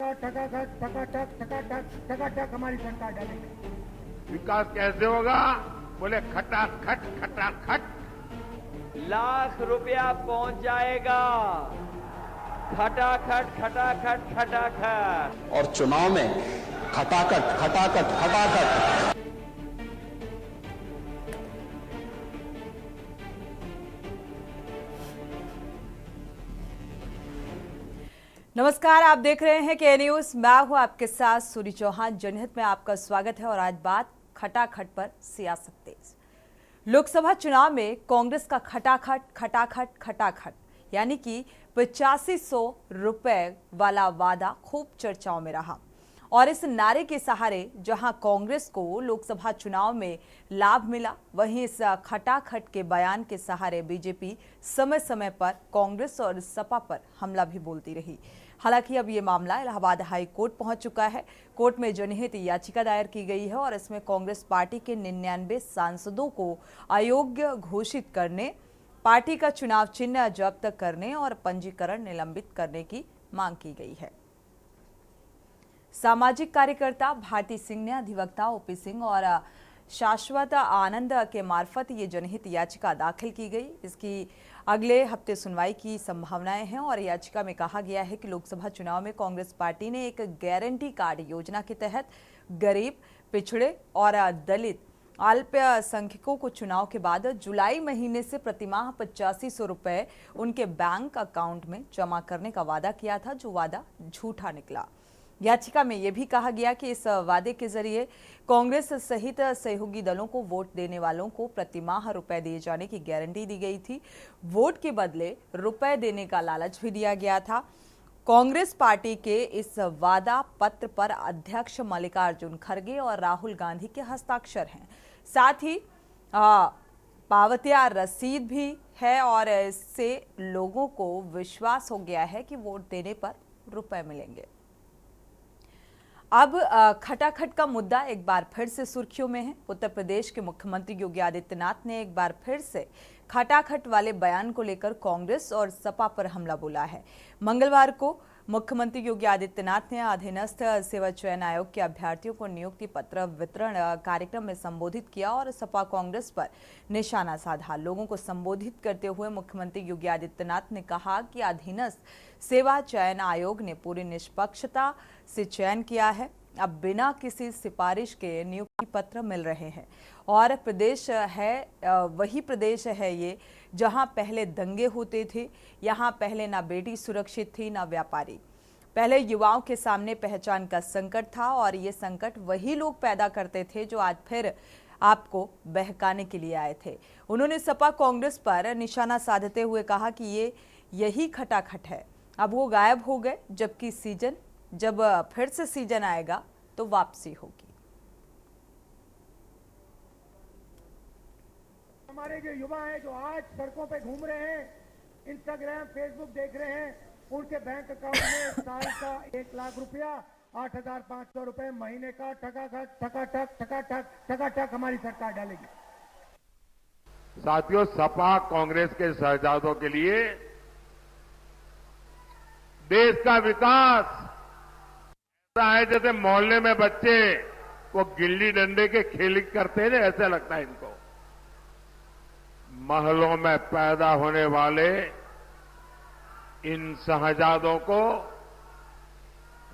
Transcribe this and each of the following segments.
ठकाठक ठकाठक ठकाठक ठकाठक हमारी सरकार डालेगी। विकास कैसे होगा? बोले खटाखट खटाखट। लाख रुपया पहुंच जाएगा। खटाखट खटाखट खटाखट। और चुनाव में खटाखट खटाखट खटाखट। नमस्कार, आप देख रहे हैं के न्यूज। मैं हूं आपके साथ सूरी चौहान। जनहित में आपका स्वागत है और आज बात खटाखट पर सियासत तेज। लोकसभा चुनाव में कांग्रेस का खटाखट खटाखट खटाखट यानी कि 8500 रुपए वाला वादा खूब चर्चाओं में रहा और इस नारे के सहारे जहां कांग्रेस को लोकसभा चुनाव में लाभ मिला, वहीं इस खटाखट के बयान के सहारे बीजेपी समय समय पर कांग्रेस और सपा पर हमला भी बोलती रही। हालांकि अब ये मामला इलाहाबाद हाई कोर्ट पहुंच चुका है। कोर्ट में जनहित याचिका दायर की गई है और इसमें कांग्रेस पार्टी के 99 सांसदों को अयोग्य घोषित करने, पार्टी का चुनाव चिन्ह जब्त करने और पंजीकरण निलंबित करने की मांग की गई है। सामाजिक कार्यकर्ता भारती सिंह ने अधिवक्ता ओपी सिंह और शाश्वत आनंद के मार्फत ये जनहित याचिका दाखिल की गई। इसकी अगले हफ्ते सुनवाई की संभावनाएं हैं और याचिका में कहा गया है कि लोकसभा चुनाव में कांग्रेस पार्टी ने एक गारंटी कार्ड योजना के तहत गरीब, पिछड़े और दलित अल्पसंख्यकों को चुनाव के बाद जुलाई महीने से प्रतिमाह 8500 रुपए उनके बैंक अकाउंट में जमा करने का वादा किया था, जो वादा झूठा निकला। याचिका में यह भी कहा गया कि इस वादे के जरिए कांग्रेस सहित सहयोगी दलों को वोट देने वालों को प्रतिमाह रुपए दिए जाने की गारंटी दी गई थी। वोट के बदले रुपए देने का लालच भी दिया गया था। कांग्रेस पार्टी के इस वादा पत्र पर अध्यक्ष मल्लिकार्जुन खड़गे और राहुल गांधी के हस्ताक्षर हैं। साथ ही पावतिया रसीद भी है और इससे लोगों को विश्वास हो गया है कि वोट देने पर रुपए मिलेंगे। अब खटाखट का मुद्दा एक बार फिर से सुर्खियों में है। उत्तर प्रदेश के मुख्यमंत्री योगी आदित्यनाथ ने एक बार फिर से खटाखट वाले बयान को लेकर कांग्रेस और सपा पर हमला बोला है। मंगलवार को मुख्यमंत्री योगी आदित्यनाथ ने अधीनस्थ सेवा चयन आयोग के अभ्यर्थियों को नियुक्ति पत्र वितरण कार्यक्रम में संबोधित किया और सपा कांग्रेस पर निशाना साधा। लोगों को संबोधित करते हुए मुख्यमंत्री योगी आदित्यनाथ ने कहा कि अधीनस्थ सेवा चयन आयोग ने पूरी निष्पक्षता से चयन किया है। अब बिना किसी सिफारिश के नियुक्ति पत्र मिल रहे हैं और प्रदेश है वही प्रदेश है ये जहां पहले दंगे होते थे। यहां पहले ना बेटी सुरक्षित थी ना व्यापारी। पहले युवाओं के सामने पहचान का संकट था और ये संकट वही लोग पैदा करते थे जो आज फिर आपको बहकाने के लिए आए थे। उन्होंने सपा कांग्रेस पर निशाना साधते हुए कहा कि यही खटाखट है। अब वो गायब हो गए, जबकि जब फिर से सीजन आएगा तो वापसी होगी। हमारे जो युवा हैं जो आज सड़कों पे घूम रहे हैं, इंस्टाग्राम फेसबुक देख रहे हैं, उनके बैंक अकाउंट में साल का 1 लाख रुपया, 8500 रुपए महीने का ठकाठक ठकाठक ठकाठक ठकाठक हमारी सरकार डालेगी। साथियों, सपा कांग्रेस के शहजादों के लिए देश का विकास ऐसा है जैसे मोहल्ले में बच्चे वो गिल्ली डंडे के खेल करते हैं, ऐसा लगता है इनको। महलों में पैदा होने वाले इन शहजादों को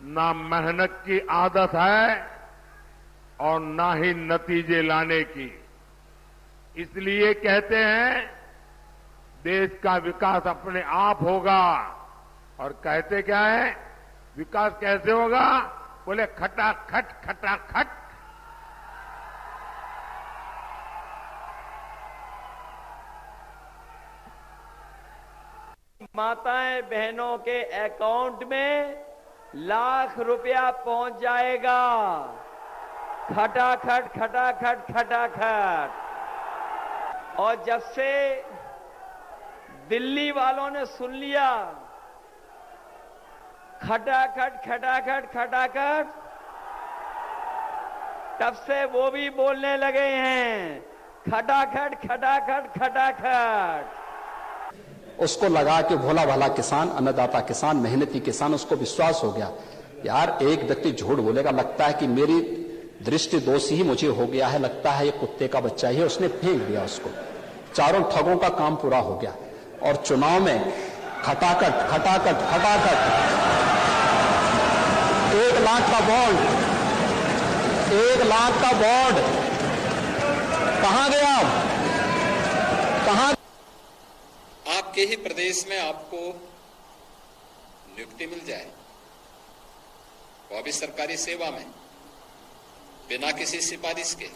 ना मेहनत की आदत है और ना ही नतीजे लाने की। इसलिए कहते हैं देश का विकास अपने आप होगा। और कहते क्या है? विकास कैसे होगा? बोले खटाखट खटाखट। माताएं बहनों के अकाउंट में लाख रुपया पहुंच जाएगा। खटाखट खटाखट खटाखट। और जब से दिल्ली वालों ने सुन लिया खटाखट खटाखट खटाखट, तब से वो भी बोलने लगे हैं खटाखट खटाखट खटाखट। उसको लगा कि भोला भाला किसान, अन्नदाता किसान, मेहनती किसान, उसको विश्वास हो गया यार एक व्यक्ति झूठ बोलेगा, लगता है कि मेरी दृष्टि दोष ही मुझे हो गया है, लगता है ये कुत्ते का बच्चा ही है, उसने फेंक दिया उसको। चारों ठगों का काम पूरा हो गया। और चुनाव में खटाखट खटाखट खटाखट 1 लाख का बॉन्ड, 1 लाख का बॉन्ड कहां गया? कहां? आपके ही प्रदेश में आपको नियुक्ति मिल जाए, वो भी सरकारी सेवा में, बिना किसी सिफारिश के,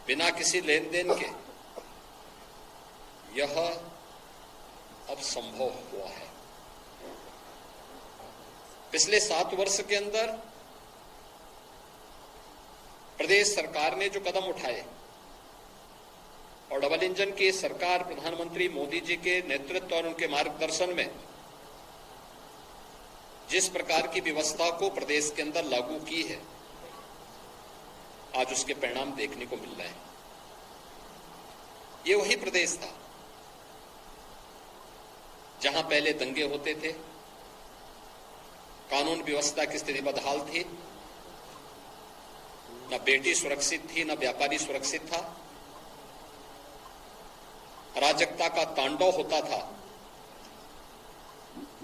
बिना किसी लेन देन के, यह अब संभव हुआ है। पिछले 7 वर्ष के अंदर प्रदेश सरकार ने जो कदम उठाए और डबल इंजन की सरकार प्रधानमंत्री मोदी जी के नेतृत्व और उनके मार्गदर्शन में जिस प्रकार की व्यवस्था को प्रदेश के अंदर लागू की है, आज उसके परिणाम देखने को मिल रहे हैं। ये वही प्रदेश था जहां पहले दंगे होते थे, कानून व्यवस्था की स्थिति बदहाल थी, न बेटी सुरक्षित थी, न व्यापारी सुरक्षित था, अराजकता का तांडव होता था।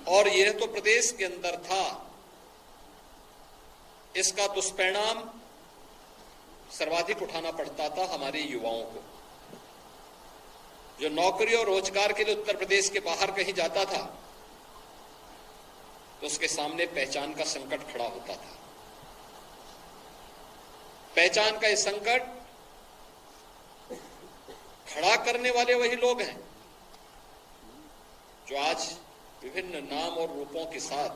और यह तो प्रदेश के अंदर था, इसका दुष्परिणाम सर्वाधिक उठाना पड़ता था हमारे युवाओं को, जो नौकरी और रोजगार के लिए उत्तर प्रदेश के बाहर कहीं जाता था तो उसके सामने पहचान का संकट खड़ा होता था। पहचान का यह संकट खड़ा करने वाले वही लोग हैं जो आज विभिन्न नाम और रूपों के साथ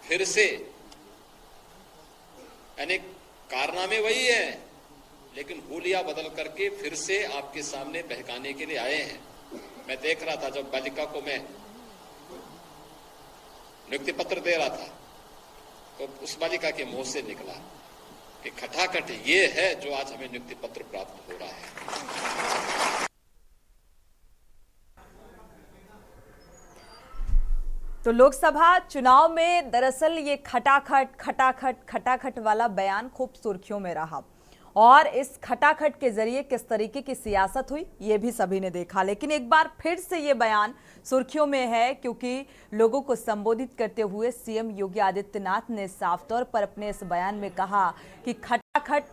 फिर से, अनेक कारनामे वही हैं लेकिन हुलिया बदल करके फिर से आपके सामने बहकाने के लिए आए हैं। मैं देख रहा था जब बालिका को मैं नियुक्ति पत्र दे रहा था तो उस बालिका के मुंह से निकला कि खटाखट ये है जो आज हमें नियुक्ति पत्र प्राप्त हो रहा है। तो लोकसभा चुनाव में दरअसल ये खटाखट खटाखट खटाखट वाला बयान खूब सुर्खियों में रहा और इस खटाखट के जरिए किस तरीके की सियासत हुई ये भी सभी ने देखा। लेकिन एक बार फिर से ये बयान सुर्खियों में है क्योंकि लोगों को संबोधित करते हुए सीएम योगी आदित्यनाथ ने साफ तौर पर अपने इस बयान में कहा कि खटाखट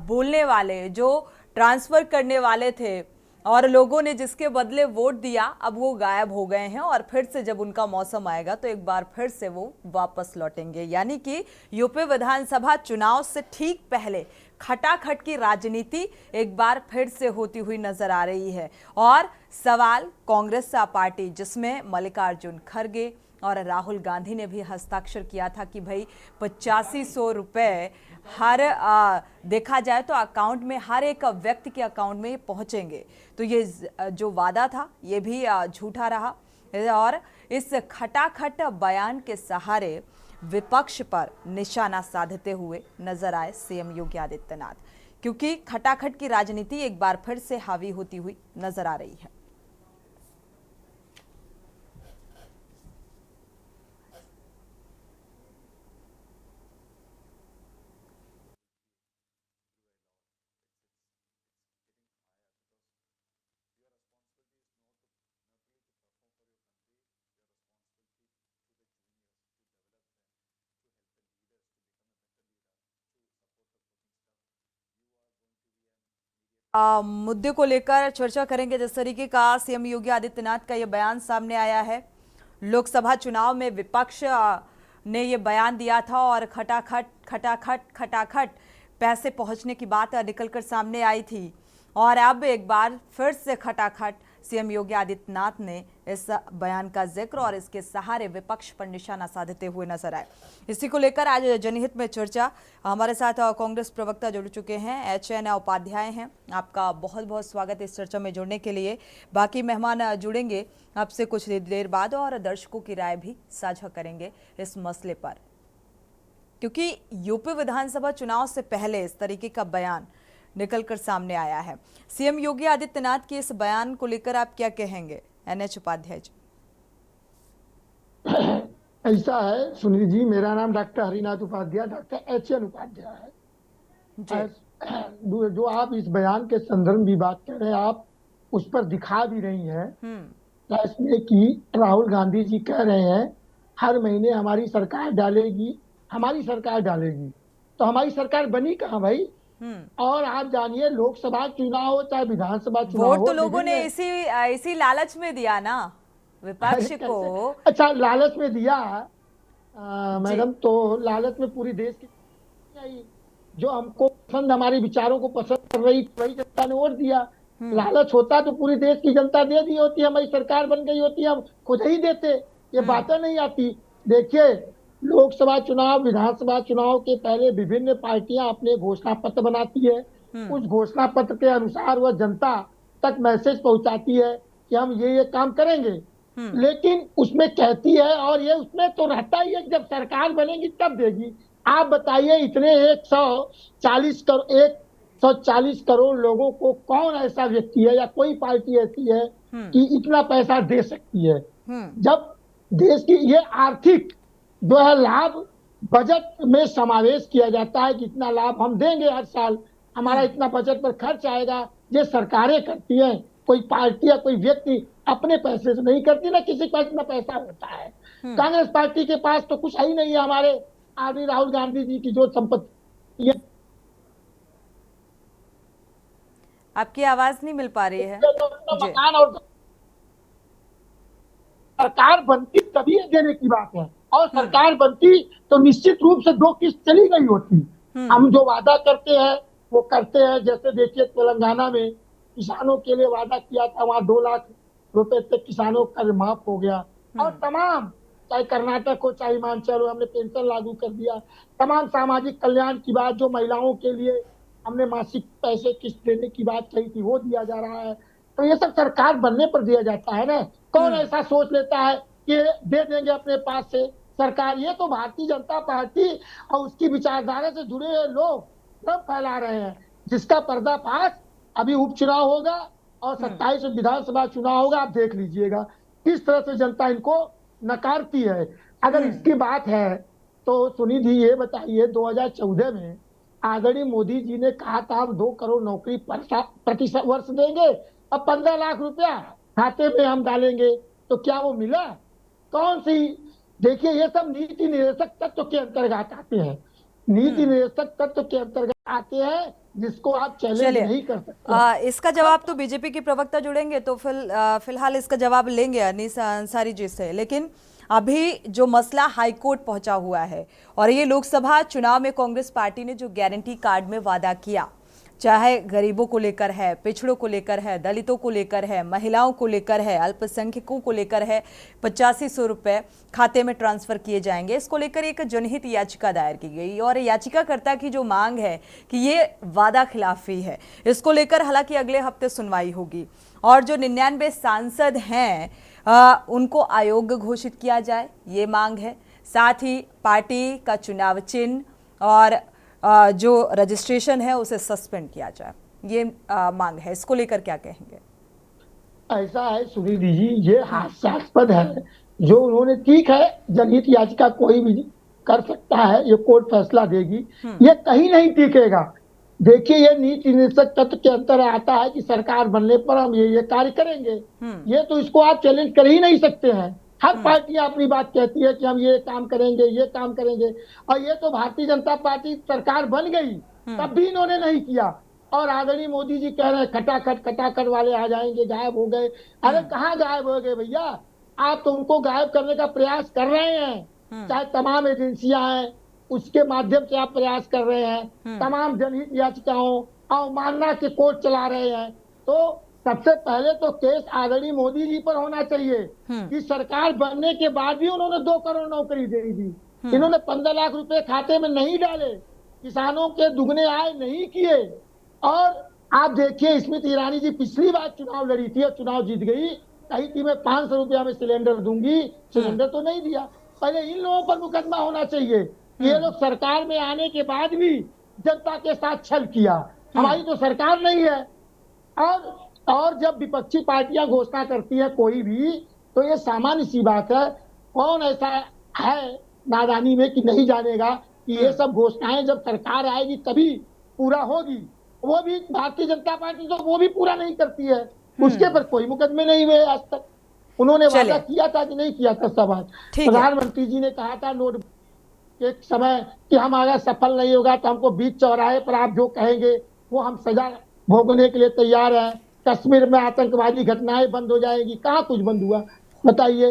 बोलने वाले, जो ट्रांसफर करने वाले थे और लोगों ने जिसके बदले वोट दिया, अब वो गायब हो गए हैं और फिर से जब उनका मौसम आएगा तो एक बार फिर से वो वापस लौटेंगे। यानी कि यूपी विधानसभा चुनाव से ठीक पहले खटाखट की राजनीति एक बार फिर से होती हुई नजर आ रही है। और सवाल कांग्रेस पार्टी, जिसमें मल्लिकार्जुन खड़गे और राहुल गांधी ने भी हस्ताक्षर किया था कि भाई 8500 रुपए हर देखा जाए तो अकाउंट में, हर एक व्यक्ति के अकाउंट में पहुंचेंगे। तो ये जो वादा था ये भी झूठा रहा और इस खटाखट बयान के सहारे विपक्ष पर निशाना साधते हुए नजर आए सीएम योगी आदित्यनाथ, क्योंकि खटाखट की राजनीति एक बार फिर से हावी होती हुई नजर आ रही है। मुद्दे को लेकर चर्चा करेंगे। जिस तरीके का सीएम योगी आदित्यनाथ का यह बयान सामने आया है, लोकसभा चुनाव में विपक्ष ने यह बयान दिया था और खटाखट खटाखट खटाखट पैसे पहुंचने की बात निकलकर सामने आई थी और अब एक बार फिर से खटाखट सीएम योगी आदित्यनाथ ने इस बयान का जिक्र और इसके सहारे विपक्ष पर निशाना साधते हुए नजर आए। इसी को लेकर आज जनहित में चर्चा, हमारे साथ कांग्रेस प्रवक्ता जुड़ चुके हैं, HN उपाध्याय हैं। आपका बहुत बहुत स्वागत है इस चर्चा में जुड़ने के लिए। बाकी मेहमान जुड़ेंगे आपसे कुछ देर बाद और दर्शकों की राय भी साझा करेंगे इस मसले पर, क्योंकि यूपी विधानसभा चुनाव से पहले इस तरीके का बयान निकलकर सामने आया है। सीएम योगी आदित्यनाथ के इस बयान को लेकर आप क्या कहेंगे, NH उपाध्याय जी? ऐसा है सुनील जी, मेरा नाम doctor Harinath Upadhyay, doctor H N. Upadhyay है। जी। जो आप इस बयान के संदर्भ में बात कर रहे हैं, आप उस पर दिखा भी रही हैं इसमें कि राहुल गांधी जी कह रहे हैं हर महीने हमारी सरकार डालेगी, हमारी सरकार डालेगी। तो हमारी सरकार बनी कहाँ भाई? और आप जानिए, लोकसभा चुनाव हो चाहे विधानसभा चुनाव वोट हो, तो लोगों ने इसी लालच में दिया ना विपक्ष को। अच्छा, लालच में दिया जी। मैडम, तो लालच में पूरी देश की आई। जो हमको पसंद, हमारे विचारों को पसंद कर रही, वही जनता ने वोट दिया। लालच होता तो पूरी देश की जनता दे दी होती, हमारी सरकार बन गई होती, हम खुद ही देते। ये बातें नहीं आती। देखिए, लोकसभा चुनाव, विधानसभा चुनाव के पहले विभिन्न पार्टियां अपने घोषणा पत्र बनाती है। उस घोषणा पत्र के अनुसार वह जनता तक मैसेज पहुंचाती है कि हम ये काम करेंगे। लेकिन उसमें कहती है, और ये उसमें तो रहता ही है, जब सरकार बनेगी तब देगी। आप बताइए, इतने 140 करोड़ लोगों को कौन ऐसा व्यक्ति है या कोई पार्टी ऐसी है कि इतना पैसा दे सकती है? जब देश की ये आर्थिक जो है लाभ बजट में समावेश किया जाता है कि इतना लाभ हम देंगे हर साल, हमारा इतना बजट पर खर्च आएगा, ये सरकारें करती हैं। कोई पार्टी या कोई व्यक्ति अपने पैसे से नहीं करती, ना किसी के पास इतना पैसा होता है। कांग्रेस पार्टी के पास तो कुछ है ही नहीं है। हमारे आदरणीय राहुल गांधी जी की जो संपत्ति है, आपकी आवाज नहीं मिल पा रही है। मकान, और सरकार बनती तभी देने की बात है, और सरकार बनती तो निश्चित रूप से 2 किस्त चली गई होती। हम जो वादा करते हैं वो करते हैं। जैसे देखिए, तेलंगाना में किसानों के लिए वादा किया था, वहां 2 लाख रुपए तक किसानों का माफ हो गया। और तमाम, चाहे कर्नाटक हो चाहे हिमाचल हो, हमने पेंशन लागू कर दिया। तमाम सामाजिक कल्याण की बात, जो महिलाओं के लिए हमने मासिक पैसे किस्त देने की बात कही थी, वो दिया जा रहा है। तो ये सब सरकार बनने पर दिया जाता है ना। कौन ऐसा सोच लेता है कि दे देंगे अपने पास से सरकार? ये तो भारतीय जनता पार्टी और उसकी विचारधारा से जुड़े हुए लोग सब फैला रहे हैं, जिसका पर्दाफाश अभी उपचुनाव होगा और 27 में विधानसभा चुनाव होगा। आप देख लीजिएगा किस तरह से जनता इनको नकारती है। अगर इसकी बात है तो सुनील जी, ये बताइए, 2014 में आदरणीय मोदी जी ने कहा था हम 2 करोड़ नौकरी प्रति वर्ष देंगे, अब 15 लाख रुपया खाते में हम डालेंगे। तो क्या वो मिला? कौन सी? देखिए, ये सब नीति निर्देशक तत्व के अंतर्गत आते हैं। नीति निर्देशक तत्व के अंतर्गत आते हैं, जिसको आप चैलेंज नहीं कर सकते। इसका जवाब तो बीजेपी के प्रवक्ता जुड़ेंगे, तो फिलहाल इसका जवाब लेंगे अनीसा अंसारी जी से। लेकिन अभी जो मसला हाईकोर्ट पहुंचा हुआ है, और ये लोकसभा चुनाव में कांग्रेस पार्टी ने जो गारंटी कार्ड में वादा किया, चाहे गरीबों को लेकर है, पिछड़ों को लेकर है, दलितों को लेकर है, महिलाओं को लेकर है, अल्पसंख्यकों को लेकर है, 8500 रुपए खाते में ट्रांसफर किए जाएंगे, इसको लेकर एक जनहित याचिका दायर की गई। और याचिकाकर्ता की जो मांग है कि ये वादा खिलाफी है, इसको लेकर हालांकि अगले हफ्ते सुनवाई होगी। और जो 99 सांसद हैं उनको अयोग्य घोषित किया जाए, ये मांग है। साथ ही पार्टी का चुनाव चिन्ह और जो रजिस्ट्रेशन है उसे सस्पेंड किया जाए, ये मांग है। इसको लेकर क्या कहेंगे? ऐसा है सुनील जी, ये हास्यास्पद है जो उन्होंने, ठीक है, जनहित याचिका कोई भी कर सकता है, ये कोर्ट फैसला देगी, ये कहीं नहीं टिकेगा। देखिए, ये नीति निर्देशक तत्व के अंतर आता है कि सरकार बनने पर हम ये कार्य करेंगे। ये तो इसको आप चैलेंज कर ही नहीं सकते हैं। हर पार्टियां अपनी बात कहती है कि हम ये काम करेंगे, ये काम करेंगे। और ये तो भारतीय जनता पार्टी सरकार बन गई तब भी इन्होंने नहीं किया। और आदरणीय मोदी जी कह रहे हैं खटाखट वाले आ जाएंगे, गायब हो गए। अरे कहाँ गायब हो गए भैया? आप तो उनको गायब करने का प्रयास कर रहे हैं। चाहे तमाम एजेंसियां हैं, उसके माध्यम से आप प्रयास कर रहे हैं, तमाम जनहित याचिकाओं अवमानना के कोर्ट चला रहे हैं। तो सबसे पहले तो केस आदरणीय मोदी जी पर होना चाहिए कि सरकार बनने के बाद भी उन्होंने 2 करोड़ नौकरी दे दी। इन्होंने 15 लाख रुपए खाते में नहीं डाले, किसानों के दुगने आय नहीं किए। और आप देखिए, स्मृति ईरानी जी पिछली बार चुनाव लड़ी थी और चुनाव जीत गई, कही थी मैं 500 रुपया में सिलेंडर दूंगी, सिलेंडर तो नहीं दिया। पहले इन लोगों पर मुकदमा होना चाहिए। ये लोग सरकार में आने के बाद भी जनता के साथ छल किया। हमारी तो सरकार नहीं है। और जब विपक्षी पार्टियां घोषणा करती है कोई भी, तो ये सामान्य सी बात है। कौन ऐसा है नादानी में कि नहीं जानेगा कि ये सब घोषणाएं जब सरकार आएगी तभी पूरा होगी। वो भी भारतीय जनता पार्टी तो वो भी पूरा नहीं करती है, उसके पर कोई मुकदमे नहीं हुए आज तक। उन्होंने वादा चलिए। किया था कि नहीं किया था सब आज। ठीक है। प्रधानमंत्री जी ने कहा था नोट के समय कि हम अगर सफल नहीं होगा तो हमको बीच चौराहे पर आप जो कहेंगे वो हम सजा भोगने के लिए तैयार हैं। कश्मीर में आतंकवादी घटनाएं बंद हो जाएगी, कहाँ कुछ बंद हुआ बताइए।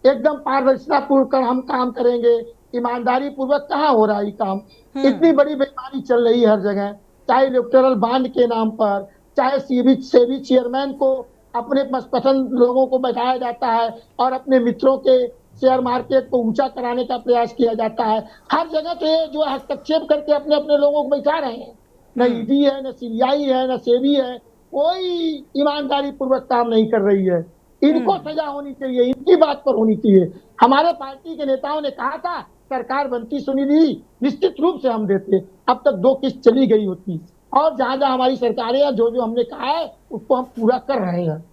एकदम पारदर्शिता पूर्वक हम काम करेंगे, ईमानदारी पूर्वक कहाँ हो रहा है ये काम। इतनी बड़ी बेईमानी चल रही है हर जगह, चाहे इलेक्टोरल बॉन्ड के नाम पर, चाहे सेबी चेयरमैन को अपने पसंद लोगों को बैठाया जाता है और अपने मित्रों के शेयर मार्केट को ऊंचा कराने का प्रयास किया जाता है। हर जगह तो ये जो हस्तक्षेप करके अपने अपने लोगों को बैठा रहे हैं, न ईडी है, न सीबीआई है, न सेबी है, कोई ईमानदारी पूर्वक काम नहीं कर रही है। इनको सजा होनी चाहिए, इनकी बात पर होनी चाहिए। हमारे पार्टी के नेताओं ने कहा था सरकार बनती सुनिधि निश्चित रूप से हम देते, अब तक 2 किस्त चली गई होती, और जहां जहां हमारी सरकारें जो जो हमने कहा है उसको हम पूरा कर रहे हैं।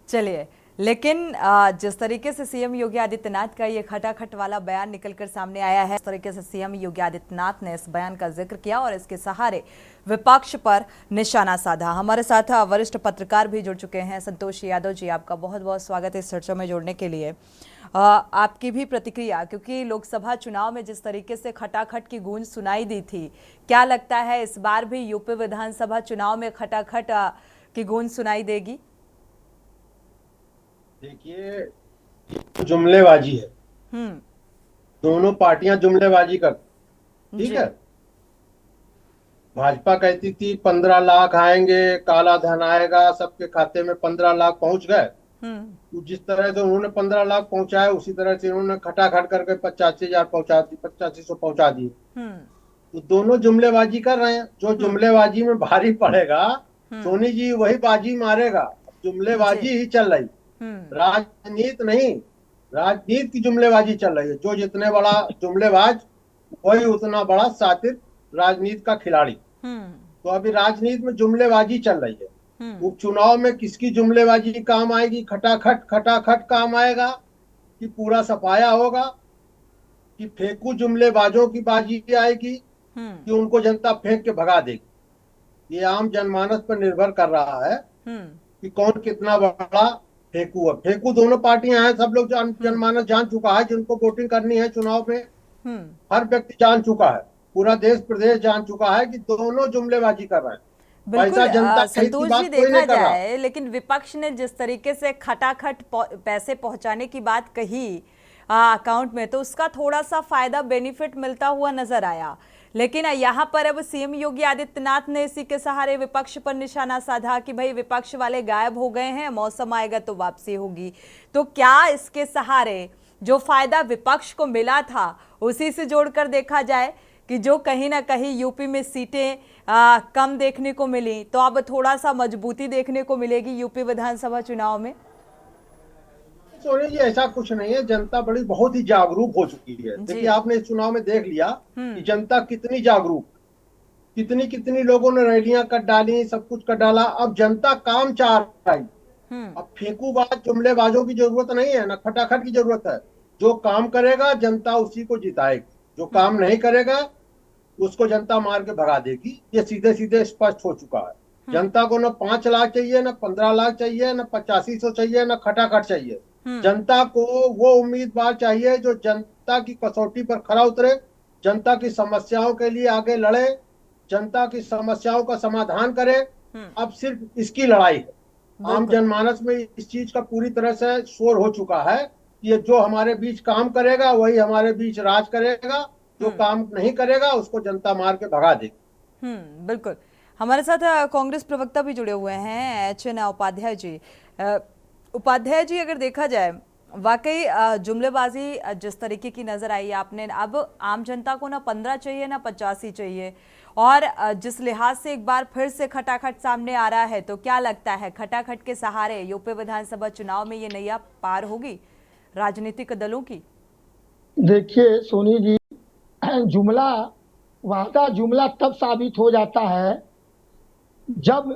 चलिए, लेकिन जिस तरीके से सीएम योगी आदित्यनाथ का ये खटाखट वाला बयान निकलकर सामने आया है, इस तरीके से सीएम योगी आदित्यनाथ ने इस बयान का जिक्र किया और इसके सहारे विपक्ष पर निशाना साधा। हमारे साथ वरिष्ठ पत्रकार भी जुड़ चुके हैं। संतोष यादव जी, आपका बहुत बहुत स्वागत है इस चर्चा में जुड़ने के लिए। आपकी भी प्रतिक्रिया, क्योंकि लोकसभा चुनाव में जिस तरीके से खटाखट की गूंज सुनाई दी थी, क्या लगता है इस बार भी यूपी विधानसभा चुनाव में खटाखट की गूंज सुनाई देगी? देखिए, जुमलेबाजी है, दोनों पार्टियां जुमलेबाजी करती, ठीक है। भाजपा कहती थी 15 लाख आएंगे, काला धन आएगा, सबके खाते में 15 लाख पहुंच गए। तो जिस तरह से उन्होंने 15 लाख पहुंचाए उसी तरह से उन्होंने खटाखट करके 85,000 पहुंचा दी, 8500 पहुंचा दिए। तो दोनों जुमलेबाजी कर रहे हैं। जो जुमलेबाजी में भारी पड़ेगा सोनी जी वही बाजी मारेगा। जुमलेबाजी ही चल रही, राजनीति नहीं, राजनीति की जुमलेबाजी चल रही है। जो जितने बड़ा जुमलेबाज वही उतना बड़ा सातिर राजनीति का खिलाड़ी। तो अभी राजनीति में जुमलेबाजी चल रही है। उपचुनाव में किसकी जुमलेबाजी काम आएगी? खटाखट खटाखट काम आएगा कि पूरा सफाया होगा, कि फेंकू जुमलेबाजों की बाजी आएगी, कि उनको जनता फेंक के भगा देगी? ये आम जनमानस पर निर्भर कर रहा है कि कौन कितना बड़ा फेंकू है। फेंकू दोनों पार्टियां हैं, सब लोग जनमानस जान चुका है। जिनको वोटिंग करनी है चुनाव में हर व्यक्ति जान चुका है, पूरा देश प्रदेश जान चुका है कि दोनों जुमलेबाजी कर रहे हैं। बिल्कुल संतोष जी, देखा जाए लेकिन विपक्ष ने जिस तरीके से खटाखट पैसे पहुंचाने की बात कही अकाउंट में, तो उसका थोड़ा सा फायदा बेनिफिट मिलता हुआ नजर आया। लेकिन यहाँ पर अब सीएम योगी आदित्यनाथ ने इसी के सहारे विपक्ष पर निशाना साधा कि भाई विपक्ष वाले गायब हो गए हैं, मौसम आएगा तो वापसी होगी। तो क्या इसके सहारे जो फायदा विपक्ष को मिला था उसी से जोड़कर देखा जाए कि जो कहीं ना कहीं यूपी में सीटें कम देखने को मिली, तो अब थोड़ा सा मजबूती देखने को मिलेगी यूपी विधानसभा चुनाव में? सोनी जी, ऐसा कुछ नहीं है। जनता बड़ी बहुत ही जागरूक हो चुकी है। देखिए, आपने इस चुनाव में देख लिया कि जनता कितनी जागरूक, कितनी कितनी लोगों ने रैलियां कर डाली, सब कुछ कर डाला। अब जनता काम चाह रही। अब फेंकूबाज जुमलेबाजों की जरूरत नहीं है, ना खटाखट की जरूरत है। जो काम करेगा जनता उसी को जिताएगी, जो काम नहीं करेगा उसको जनता मार के भगा देगी। ये सीधे सीधे स्पष्ट हो चुका है। जनता को न 5 लाख चाहिए, न 15 लाख चाहिए, न 8500 चाहिए, न खटाखट चाहिए। जनता को वो उम्मीदवार चाहिए जो जनता की कसौटी पर खरा उतरे, जनता की समस्याओं के लिए आगे लड़े, जनता की समस्याओं का समाधान करे। अब सिर्फ इसकी लड़ाई है। आम जनमानस में इस चीज का पूरी तरह से शोर हो चुका है कि ये जो हमारे बीच काम करेगा वही हमारे बीच राज करेगा, जो काम नहीं करेगा उसको जनता मार के भगा देगी। बिल्कुल। हमारे साथ कांग्रेस प्रवक्ता भी जुड़े हुए हैं, HN उपाध्याय जी। उपाध्याय जी, अगर देखा जाए वाकई जुमलेबाजी जिस तरीके की नजर आई आपने, अब आम जनता को ना 15 चाहिए ना 85 चाहिए, और जिस लिहाज से एक बार फिर से खटाखट सामने आ रहा है, तो क्या लगता है खटाखट के सहारे यूपी विधानसभा चुनाव में ये नैया पार होगी राजनीतिक दलों की? देखिए सोनी जी, वादा जुमला तब साबित हो जाता है जब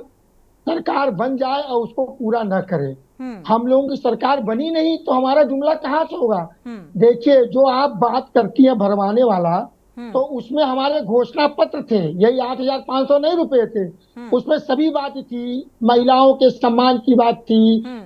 सरकार बन जाए और उसको पूरा न करे। हम लोगों की सरकार बनी नहीं तो हमारा जुमला कहाँ से होगा। देखिए, जो आप बात करती हैं भरवाने वाला, तो उसमें हमारे घोषणा पत्र थे, यही 8,500 नहीं रुपए थे। उसमें सभी बात थी, महिलाओं के सम्मान की बात थी,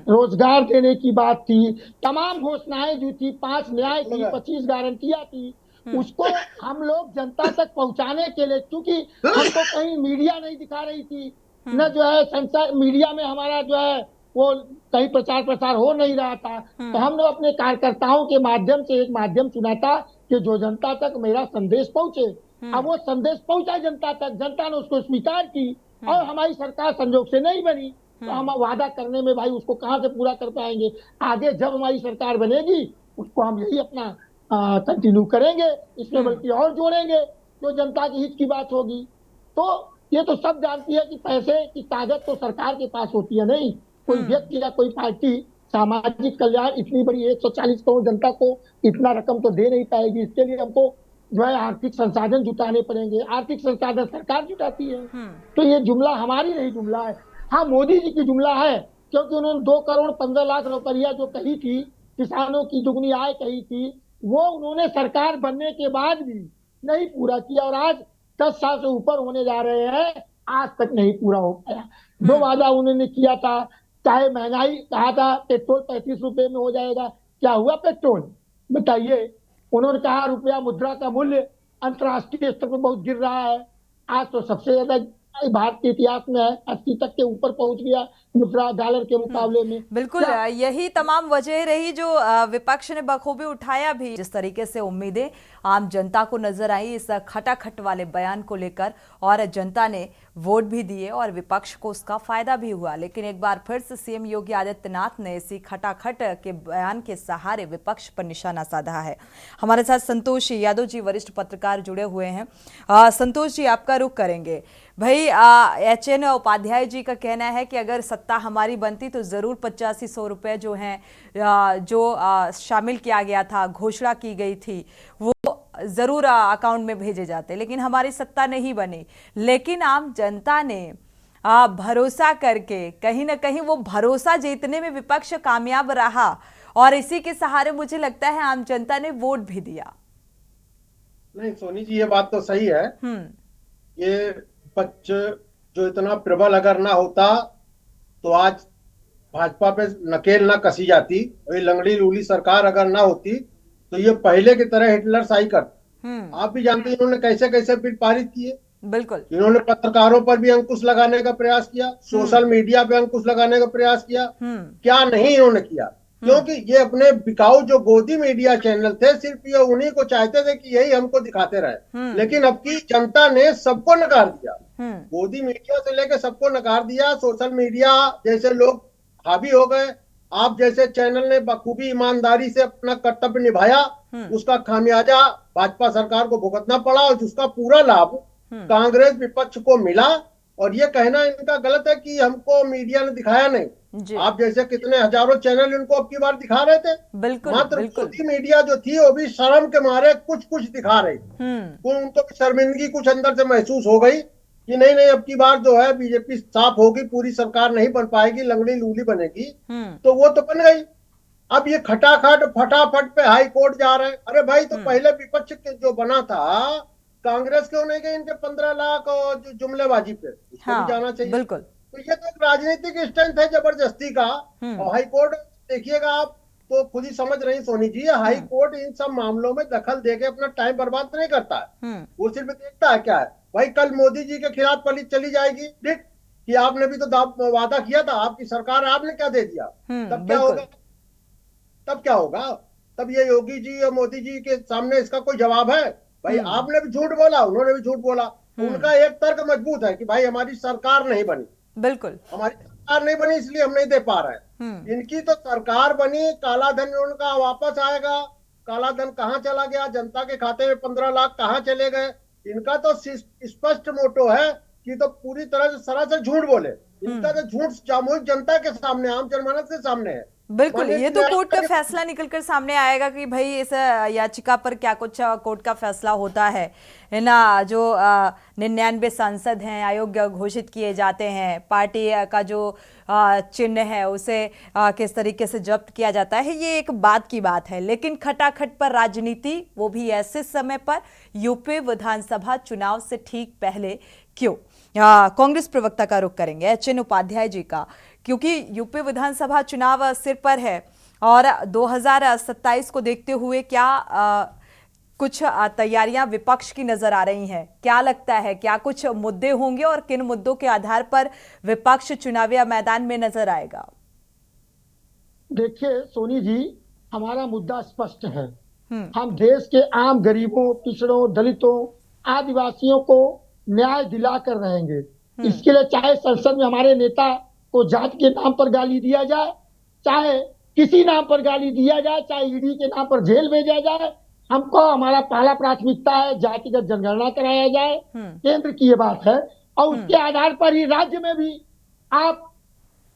रोजगार देने की बात थी, तमाम घोषणाएं जो थी, 5 न्याय थी, 25 गारंटियां थी। उसको हम लोग जनता तक पहुंचाने के लिए, क्योंकि हमको कहीं मीडिया नहीं दिखा रही थी, न जो है संचार मीडिया में हमारा जो है वो कहीं प्रचार प्रसार हो नहीं रहा था, तो हमने अपने कार्यकर्ताओं के माध्यम से एक माध्यम चुना था कि जो जनता तक मेरा संदेश पहुंचे। अब वो संदेश पहुंचा जनता तक, जनता ने उसको स्वीकार की और हमारी सरकार संजोग से नहीं बनी, तो हम वादा करने में भाई उसको कहाँ से पूरा कर पाएंगे। आगे जब हमारी सरकार बनेगी उसको हम यही अपना कंटिन्यू करेंगे, इसमें बल्कि और जोड़ेंगे जो जनता के हित की बात होगी। तो ये तो सब जानती है कि पैसे की ताकत तो सरकार के पास होती है नहीं, कोई व्यक्ति या कोई पार्टी सामाजिक कल्याण इतनी बड़ी 140 करोड़ जनता को इतना रकम तो दे नहीं पाएगी। इसके लिए हमको जो है आर्थिक संसाधन जुटाने पड़ेंगे, आर्थिक संसाधन सरकार जुटाती है। तो ये जुमला हमारी नहीं जुमला है, हाँ मोदी जी की जुमला है, क्योंकि उन्होंने 2 करोड़ 15 लाख रुपया जो कही थी, किसानों की दुगनी आय कही थी, वो उन्होंने सरकार बनने के बाद भी नहीं पूरा किया और आज 10 साल से ऊपर होने जा रहे हैं, आज तक नहीं पूरा हो पाया। 2 वादा उन्होंने किया था, चाहे महंगाई कहा था पेट्रोल 35 रुपए में हो जाएगा, क्या हुआ पेट्रोल बताइए। उन्होंने कहा रुपया मुद्रा का मूल्य अंतर्राष्ट्रीय स्तर पर बहुत गिर रहा है, आज तो सबसे ज्यादा भारत के इतिहास में 80 तक के ऊपर पहुंच गया मुद्रा डॉलर के मुकाबले में। बिल्कुल, यही तमाम वजह रही जो विपक्ष ने बखूबी उठाया भी। जिस तरीके से उम्मीदें आम जनता को नजर आई इस खटाखट वाले बयान को लेकर, और जनता ने वोट भी दिए और विपक्ष को उसका फायदा भी हुआ। लेकिन एक बार फिर से सीएम योगी आदित्यनाथ ने इसी खटाखट के बयान के सहारे विपक्ष पर निशाना साधा है। हमारे साथ संतोष यादव जी वरिष्ठ पत्रकार जुड़े हुए हैं। संतोष जी, आपका रुख करेंगे। भाई, HN उपाध्याय जी का कहना है कि अगर सत्ता हमारी बनती तो जरूर 8500 रुपए जो हैं जो शामिल किया गया था, घोषणा की गई थी, वो जरूर अकाउंट में भेजे जाते, लेकिन हमारी सत्ता नहीं बनी। लेकिन आम जनता ने भरोसा करके कहीं ना कहीं वो भरोसा जीतने में विपक्ष कामयाब रहा, और इसी के सहारे मुझे लगता है आम जनता ने वोट भी दिया। नहीं सोनी जी, ये बात तो सही है। ये विपक्ष जो इतना प्रबल अगर ना होता तो आज भाजपा पे नकेल ना कसी जाती, और ये लंगड़ी लूली सरकार अगर ना होती तो ये पहले की तरह हिटलर शाही करता। आप भी जानते हैं इन्होंने कैसे कैसे बिल पारित किए। बिल्कुल, इन्होंने पत्रकारों पर भी अंकुश लगाने का प्रयास किया, सोशल मीडिया पे अंकुश लगाने का प्रयास किया, क्या नहीं इन्होंने किया। क्योंकि ये अपने बिकाऊ जो गोदी मीडिया चैनल थे, सिर्फ ये उन्हीं को चाहते थे कि यही हमको दिखाते रहे। लेकिन अब की जनता ने सबको नकार दिया, गोदी मीडिया से लेकर सबको नकार दिया। सोशल मीडिया जैसे लोग हावी हो गए। आप जैसे चैनल ने बखूबी ईमानदारी से अपना कर्तव्य निभाया, उसका खामियाजा भाजपा सरकार को भुगतना पड़ा, और जिसका पूरा लाभ कांग्रेस विपक्ष को मिला। और ये कहना इनका गलत है कि हमको मीडिया ने दिखाया नहीं। आप जैसे कितने हजारों चैनल इनको अब की बार दिखा रहे थे। बिल्कुल, मात्र मोदी मीडिया जो थी वो भी शर्म के मारे कुछ कुछ दिखा रही। उनको शर्मिंदगी कुछ अंदर से महसूस हो गई कि नहीं नहीं, अब की बार जो है बीजेपी साफ होगी, पूरी सरकार नहीं बन पाएगी, लंगड़ी लूली बनेगी। तो वो तो बन गई। अब ये खटाखट फटाफट पे हाई कोर्ट जा रहे हैं। अरे भाई, तो पहले विपक्ष जो बना था कांग्रेस क्यों नहीं गई इनके 15 लाख और जो जुमलेबाजी पे, उसको भी जाना चाहिए। बिल्कुल, तो ये तो एक राजनीतिक स्टंट है जबरदस्ती का। और हाई कोर्ट देखिएगा आप तो खुद ही समझ रही सोनी जी, हाई कोर्ट इन सब मामलों में दखल देके अपना टाइम बर्बाद नहीं करता है। वो सिर्फ देखता है क्या है भाई, कल मोदी जी के खिलाफ पलित चली जाएगी ठीक कि आपने भी तो वादा किया था, आपकी सरकार, आपने क्या दे दिया, तब क्या होगा? तब क्या होगा? तब ये योगी जी और मोदी जी के सामने इसका कोई जवाब है? भाई आपने भी झूठ बोला, उन्होंने भी झूठ बोला। उनका एक तर्क मजबूत है कि भाई हमारी सरकार नहीं बनी। बिल्कुल, हमारी सरकार नहीं बनी इसलिए हम नहीं दे पा रहे हैं। इनकी तो सरकार बनी, काला धन उनका वापस आएगा। काला धन कहाँ चला गया, जनता के खाते में 15 लाख कहाँ चले गए, इनका तो स्पष्ट मोटो है कि तो पूरी तरह से सरासर झूठ बोले। इनका तो झूठ सामूहिक जनता के सामने, आम जनमानस के सामने है। बिल्कुल, ये तो कोर्ट का फैसला निकलकर सामने आएगा कि भाई इस याचिका पर क्या कुछ कोर्ट का फैसला होता है ना। जो 99 सांसद हैं अयोग्य घोषित किए जाते हैं, पार्टी का जो चिन्ह है उसे किस तरीके से जब्त किया जाता है, ये एक बात की बात है। लेकिन खटाखट पर राजनीति, वो भी ऐसे समय पर यूपी विधानसभा चुनाव से ठीक पहले क्यों? कांग्रेस प्रवक्ता का रुख करेंगे एचएन उपाध्याय जी का, क्योंकि यूपी विधानसभा चुनाव सिर पर है और 2027 को देखते हुए क्या कुछ तैयारियां विपक्ष की नजर आ रही हैं? क्या लगता है, क्या कुछ मुद्दे होंगे और किन मुद्दों के आधार पर विपक्ष चुनावी मैदान में नजर आएगा? देखिए सोनी जी, हमारा मुद्दा स्पष्ट है। हम देश के आम गरीबों, पिछड़ों, दलितों, आदिवासियों को न्याय दिला कर रहेंगे। इसके लिए चाहे संसद में हमारे नेता को जात के नाम पर गाली दिया जाए, चाहे किसी नाम पर गाली दिया जाए, चाहे ईडी के नाम पर जेल भेजा जाए, हमको हमारा पहला प्राथमिकता है जातिगत जनगणना कराया जाए। केंद्र की ये बात है और उसके आधार पर ही राज्य में भी आप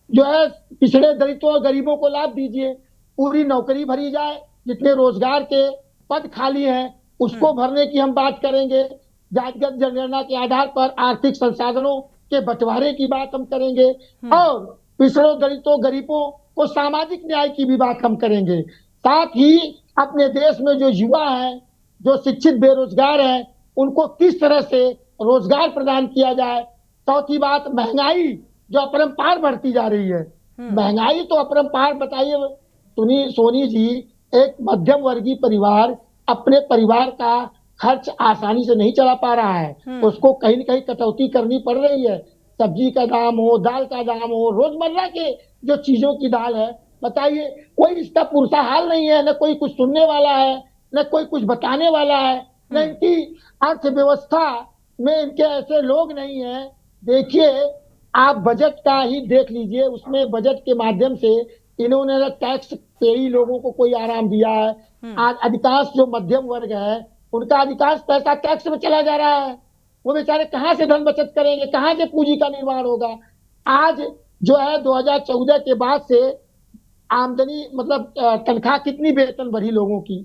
जो है पिछड़े दलितों और गरीबों को लाभ दीजिए, पूरी नौकरी भरी जाए, जितने रोजगार के पद खाली हैं उसको भरने की हम बात करेंगे। जातिगत जनगणना के आधार पर आर्थिक संसाधनों के बंटवारे की बात हम करेंगे और पिछड़ों, दलितों, गरीबों को सामाजिक न्याय की भी बात हम करेंगे। साथ ही अपने देश में जो युवा हैं, जो शिक्षित बेरोजगार हैं, उनको किस तरह से रोजगार प्रदान किया जाए। चौथी बात, महंगाई जो अपरंपार बढ़ती जा रही है, महंगाई तो अपरंपार, बताइए सोनी जी, एक मध्यम वर्गीय परिवार अपने परिवार का खर्च आसानी से नहीं चला पा रहा है, उसको कहीं न कहीं कटौती करनी पड़ रही है। सब्जी का दाम हो, दाल का दाम हो, रोजमर्रा के जो चीजों की दाल है, बताइए कोई इसका पुरसा हाल नहीं है, न कोई कुछ सुनने वाला है, न कोई कुछ बताने वाला है, न इनकी अर्थव्यवस्था में इनके ऐसे लोग नहीं है। देखिए आप बजट का ही देख लीजिए, उसमें बजट के माध्यम से इन्होंने टैक्स पेरी लोगों को कोई आराम दिया है। आज अधिकांश जो मध्यम वर्ग है उनका अधिकांश पैसा टैक्स में चला जा रहा है। वो बेचारे कहाँ से धन बचत करेंगे, कहाँ से पूंजी का निर्माण होगा। आज जो है 2014 के बाद से आमदनी मतलब तनख्वाह कितनी वेतन बढ़ी लोगों की,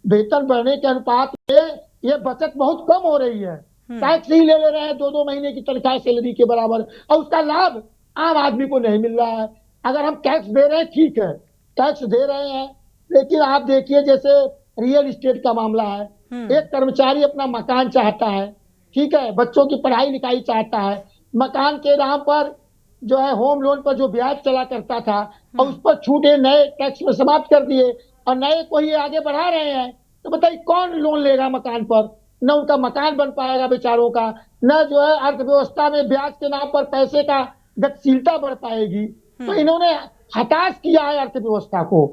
वेतन बढ़ने के अनुपात में ये बचत बहुत कम हो रही है। टैक्स ही ले रहे हैं 2-2 महीने की तनख्वाह सैलरी के बराबर और उसका लाभ आम आदमी को नहीं मिल रहा है। अगर हम टैक्स दे रहे हैं, ठीक है, टैक्स दे रहे हैं, लेकिन आप देखिए जैसे रियल एस्टेट का मामला है, एक कर्मचारी अपना मकान चाहता है, ठीक है, बच्चों की पढ़ाई लिखाई चाहता है, मकान के नाम पर जो है होम लोन पर जो ब्याज चला करता था और उस पर छूटे नए टैक्स में समाप्त कर दिए और नए को ही आगे बढ़ा रहे हैं। तो बताइए कौन लोन लेगा मकान पर? न उनका मकान बन पाएगा बेचारों का, न जो है अर्थव्यवस्था में ब्याज के नाम पर पैसे का गतिशीलता बढ़ पाएगी। तो इन्होंने हताश किया है अर्थव्यवस्था को,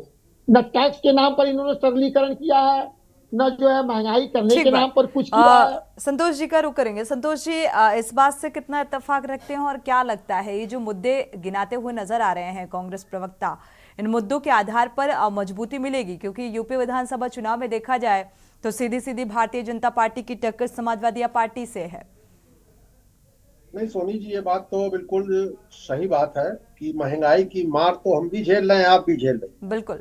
न टैक्स के नाम पर इन्होंने सरलीकरण किया है, न जो है महंगाई करने के नाम पर कुछ किया है। संतोष जी का रुख करेंगे। संतोष जी, इस बात से कितना इत्तेफाक रखते हैं और क्या लगता है ये जो मुद्दे गिनाते हुए नजर आ रहे हैं कांग्रेस प्रवक्ता, इन मुद्दों के आधार पर मजबूती मिलेगी? क्योंकि यूपी विधानसभा चुनाव में देखा जाए तो सीधी सीधी भारतीय जनता पार्टी की टक्कर समाजवादी पार्टी से है। नहीं सोनी जी, ये बात तो बिल्कुल सही बात है कि महंगाई की मार तो हम भी झेल रहे हैं, आप भी झेल रहे हैं। बिल्कुल,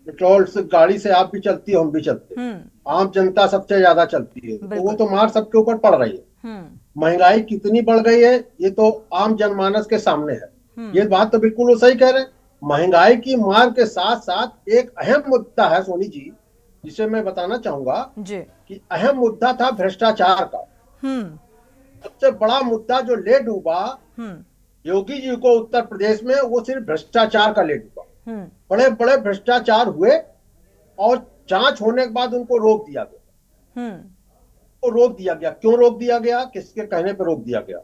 पेट्रोल से गाड़ी से आप भी चलती हो, हम भी चलते हैं, आम जनता सबसे ज्यादा चलती है, तो वो तो मार सबके ऊपर पड़ रही है। महंगाई कितनी बढ़ गई है ये तो आम जनमानस के सामने है। ये बात तो बिल्कुल वो सही कह रहे हैं। महंगाई की मार के साथ साथ एक अहम मुद्दा है सोनी जी, जिसे मैं बताना चाहूंगा कि अहम मुद्दा था भ्रष्टाचार का। सबसे बड़ा मुद्दा जो ले डूबा योगी जी को उत्तर प्रदेश में, वो सिर्फ भ्रष्टाचार का ले डूबा। बड़े बड़े भ्रष्टाचार हुए और जांच होने के बाद उनको रोक दिया गया। तो रोक दिया गया, क्यों रोक दिया गया, किसके कहने पर रोक दिया गया?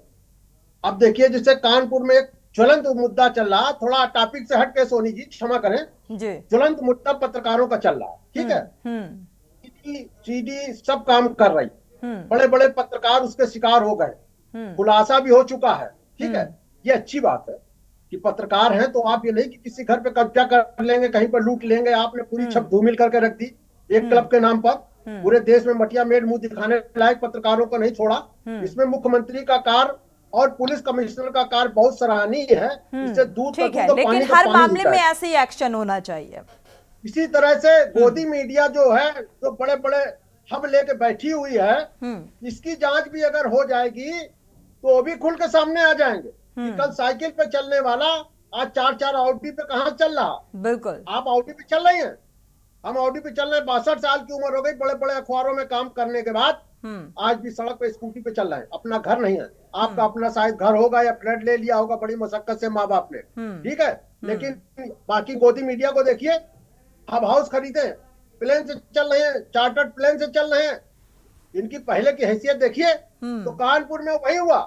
अब देखिए जैसे कानपुर में एक ज्वलंत मुद्दा चल रहा, थोड़ा टॉपिक से हट के सोनी जी क्षमा करें, ज्वलंत मुद्दा पत्रकारों का चल रहा, ठीक है, सीडी सब काम कर रही, बड़े बड़े पत्रकार उसके शिकार हो गए, खुलासा भी हो चुका है, ठीक है। ये अच्छी बात है कि पत्रकार हैं तो आप ये नहीं कि किसी घर पे कब्जा कर लेंगे, कहीं पर लूट लेंगे। आपने पूरी छप धूमिल करके रख दी एक क्लब के नाम पर, पूरे देश में मटिया मेड मुंह दिखाने लायक पत्रकारों को नहीं छोड़ा। इसमें मुख्यमंत्री का कार्य और पुलिस कमिश्नर का कार्य बहुत सराहनीय है। इससे दूर ठीक तक है, तो लेकिन पानी हर तो पानी मामले होता में है। ऐसे ही एक्शन होना चाहिए। इसी तरह से गोदी मीडिया जो है, जो बड़े बड़े हब लेके बैठी हुई है, इसकी जांच भी अगर हो जाएगी तो वो भी खुल के सामने आ जाएंगे कि कल साइकिल पे चलने वाला आज 4-4 ऑडी पे कहां चल रहा। बिल्कुल। आप ऑडी पे चल रही हैं, हम ऑडी पे चल रहे हैं, 62 साल की उम्र हो गई, बड़े बड़े अखबारों में काम करने के बाद आज भी सड़क पे स्कूटी पे चल रहे हैं। अपना घर नहीं है, आपका अपना शायद घर होगा या फ्लैट ले लिया होगा बड़ी मशक्कत से माँ बाप ने, ठीक है, लेकिन बाकी गोदी मीडिया को देखिए, हब हाउस खरीदे, प्लेन से चल रहे हैं, चार्टर्ड प्लेन से चल रहे हैं। इनकी पहले की हैसियत देखिए। तो कानपुर में वही हुआ,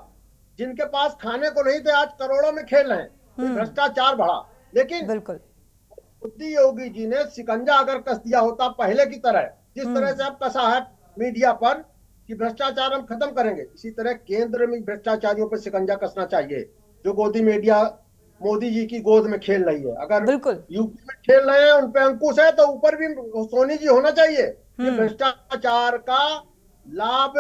जिनके पास खाने को नहीं थे आज करोड़ों में खेल रहे हैं, तो भ्रष्टाचार बढ़ा। लेकिन बिल्कुल मोदी योगी जी ने शिकंजा अगर कस दिया होता पहले की तरह, जिस तरह से अब कसा है मीडिया पर कि भ्रष्टाचार हम खत्म करेंगे, इसी तरह केंद्र में भ्रष्टाचारियों पर शिकंजा कसना चाहिए। जो गोदी मीडिया मोदी जी की गोद में खेल रही है, अगर यूपी में खेल रहे हैं, उन पे अंकुश है, तो ऊपर भी सोनी जी होना चाहिए। कि भ्रष्टाचार का लाभ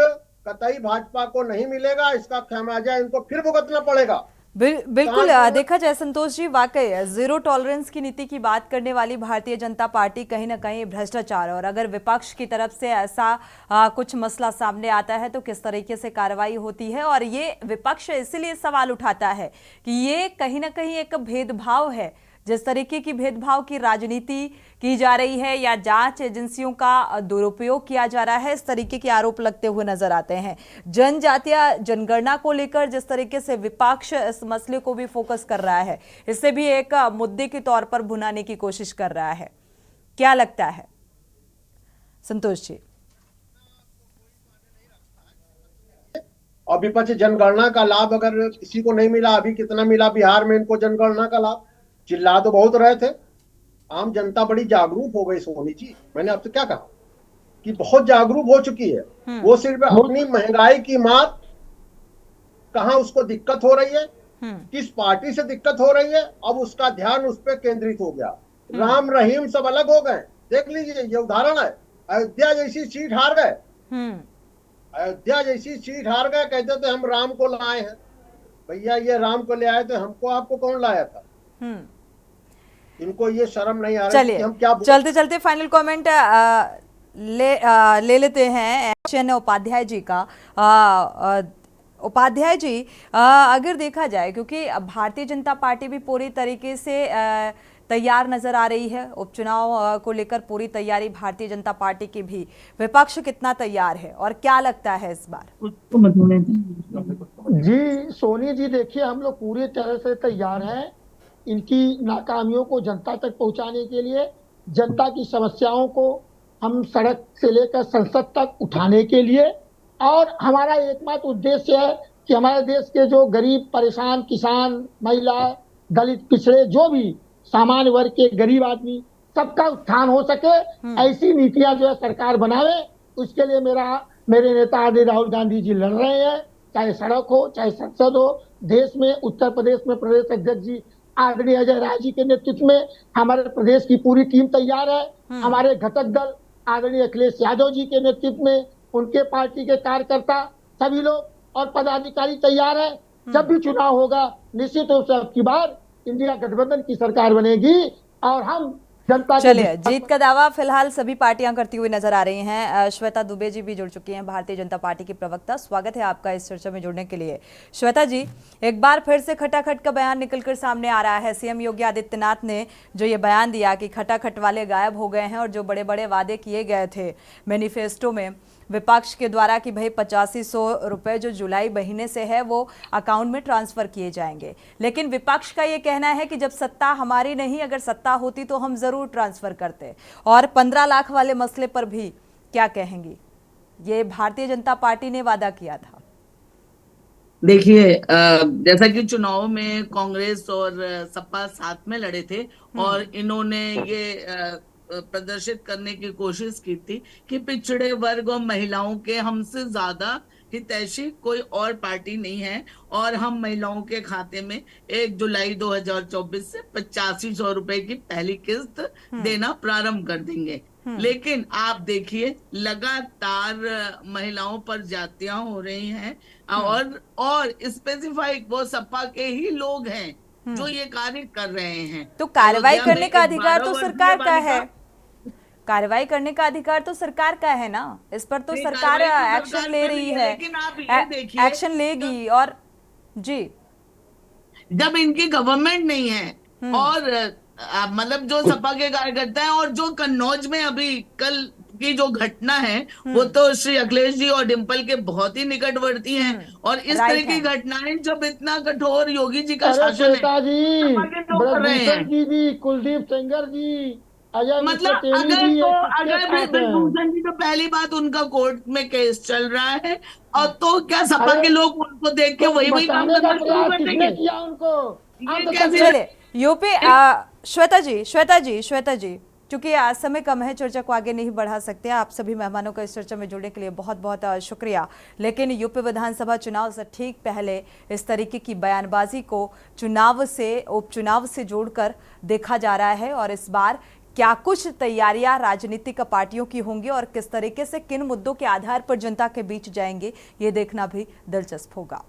कतई भाजपा को नहीं मिलेगा, इसका खामियाजा इनको फिर भुगतना पड़ेगा। बिल्कुल देखा जाए संतोष जी, वाकई जीरो टॉलरेंस की नीति की बात करने वाली भारतीय जनता पार्टी कहीं ना कहीं भ्रष्टाचार, और अगर विपक्ष की तरफ से ऐसा कुछ मसला सामने आता है तो किस तरीके से कार्रवाई होती है। और ये विपक्ष इसीलिए सवाल उठाता है कि ये कहीं ना कहीं एक भेदभाव है, जिस तरीके की भेदभाव की राजनीति की जा रही है या जांच एजेंसियों का दुरुपयोग किया जा रहा है, इस तरीके के आरोप लगते हुए नजर आते हैं। जनजातीय जनगणना को लेकर जिस तरीके से विपक्ष इस मसले को भी फोकस कर रहा है, इसे भी एक मुद्दे के तौर पर भुनाने की कोशिश कर रहा है, क्या लगता है संतोष जी? और विपक्ष जनगणना का लाभ अगर किसी को नहीं मिला, अभी कितना मिला बिहार में इनको जनगणना का लाभ, चिल्ला तो बहुत रहे थे। आम जनता बड़ी जागरूक हो गई सोनी जी, मैंने आपसे क्या कहा कि बहुत जागरूक हो चुकी है। वो सिर्फ अपनी महंगाई की मात, कहां उसको दिक्कत हो रही है, किस पार्टी से दिक्कत हो रही है, अब उसका ध्यान उस पर केंद्रित हो गया। राम रहीम सब अलग हो गए। देख लीजिए, ये उदाहरण है, अयोध्या जैसी सीट हार गए, अयोध्या जैसी सीट हार गए, कहते थे हम राम को लाए हैं। भैया ये राम को ले आए थे, हमको आपको कौन लाया था? इनको ये शर्म नहीं आ रही कि हम क्या चलते चलते फाइनल कमेंट ले लेते हैं एचएन उपाध्याय जी का। उपाध्याय जी, अगर देखा जाए, क्योंकि भारतीय जनता पार्टी भी पूरी तरीके से तैयार नजर आ रही है, उपचुनाव को लेकर पूरी तैयारी भारतीय जनता पार्टी की भी, विपक्ष कितना तैयार है और क्या लगता है इस बार? जी सोनी जी, देखिए हम लोग पूरी तरह से तैयार हैं इनकी नाकामियों को जनता तक पहुंचाने के लिए। जनता की समस्याओं को हम सड़क से लेकर संसद तक उठाने के लिए, और हमारा एकमात्र उद्देश्य है कि हमारे देश के जो गरीब परेशान किसान, महिला, दलित, पिछड़े, जो भी सामान्य वर्ग के गरीब आदमी, सबका उत्थान हो सके, ऐसी नीतियां जो है सरकार बनावे। उसके लिए मेरे नेता आदरणीय राहुल गांधी जी लड़ रहे हैं, चाहे सड़क हो चाहे संसद हो। देश में उत्तर प्रदेश में प्रदेश अध्यक्ष जी आदरणीय अजय राय जी के नेतृत्व में हमारे प्रदेश की पूरी टीम तैयार है। हमारे घटक दल आदरणीय अखिलेश यादव जी के नेतृत्व में उनके पार्टी के कार्यकर्ता सभी लोग और पदाधिकारी तैयार है। जब भी चुनाव होगा निश्चित रूप से अब की बार इंडिया गठबंधन की सरकार बनेगी और हम जनता। चलिए, जीत का दावा फिलहाल सभी पार्टियां करती हुई नजर आ रही हैं। श्वेता दुबे जी भी जुड़ चुकी हैं, भारतीय जनता पार्टी की प्रवक्ता। स्वागत है आपका इस चर्चा में जुड़ने के लिए। श्वेता जी, एक बार फिर से खटाखट का बयान निकलकर सामने आ रहा है। सीएम योगी आदित्यनाथ ने जो ये बयान दिया कि खटाखट वाले गायब हो गए हैं और जो बड़े बड़े वादे किए गए थे मैनिफेस्टो में विपक्ष के द्वारा कि भाई 8500 रुपए जो जुलाई महीने से है वो अकाउंट में ट्रांसफर किए जाएंगे, लेकिन विपक्ष का ये कहना है कि जब सत्ता हमारी नहीं, अगर सत्ता होती तो हम जरूर ट्रांसफर करते। और 15 लाख वाले मसले पर भी क्या कहेंगी? ये भारतीय जनता पार्टी ने वादा किया था। देखिए, जैसा कि चुनाव में कांग्रेस और सपा साथ में लड़े थे और इन्होंने ये प्रदर्शित करने की कोशिश की थी कि पिछड़े वर्ग और महिलाओं के हमसे ज्यादा हितैषी कोई और पार्टी नहीं है और हम महिलाओं के खाते में 1 जुलाई 2024 से 8500 रुपए की पहली किस्त देना प्रारंभ कर देंगे। लेकिन आप देखिए लगातार महिलाओं पर जातियां हो रही हैं और स्पेसिफाइक वो सपा के ही लोग हैं जो ये कार्य कर रहे हैं। तो कार्रवाई अयोध्या करने में का एक अधिकार 12 तो वर्षीय सरकार का है, बालिका- कार्रवाई करने का अधिकार तो सरकार का है ना, इस पर तो नहीं, सरकार कार्रवाई तो एक्शन सरकार ले कर रही रही है, लेकिन आप ये देखिए एक्शन लेगी। और जी, जब इनकी गवर्नमेंट नहीं है और मतलब जो सपा के कार्यकर्ता हैं और जो कन्नौज में अभी कल की जो घटना है वो तो श्री अखिलेश जी और डिम्पल के बहुत ही निकटवर्ती हैं और इस तरह राइट की है। घटनाएं जब इतना कठोर योगी जी का अरे शासन है श्वेता जी, सपा के लोग कर रहे ब्रजभूषण हैं। जी, कुलदीप सेंगर जी, अजय मिश्र मतलब टेली अगर जी, तो ये किसके अगर साथ हैं? ब्रजभूषण जी तो पहली बात उनका कोर्ट में केस चल रहा है और तो क्या सपा अरे के लोग उनको देख के तो वही काम बताने का करना शुरू प्रयास कर किसने देंगे। किया उनको? ये आप कैसे- चलिए यूपी श्वेता जी क्योंकि आज समय कम है, चर्चा को आगे नहीं बढ़ा सकते। आप सभी मेहमानों का इस चर्चा में जुड़ने के लिए बहुत बहुत शुक्रिया। लेकिन यूपी विधानसभा चुनाव से ठीक पहले इस तरीके की बयानबाजी को उपचुनाव से जोड़कर देखा जा रहा है और इस बार क्या कुछ तैयारियां राजनीतिक पार्टियों की होंगी और किस तरीके से किन मुद्दों के आधार पर जनता के बीच जाएंगे, ये देखना भी दिलचस्प होगा।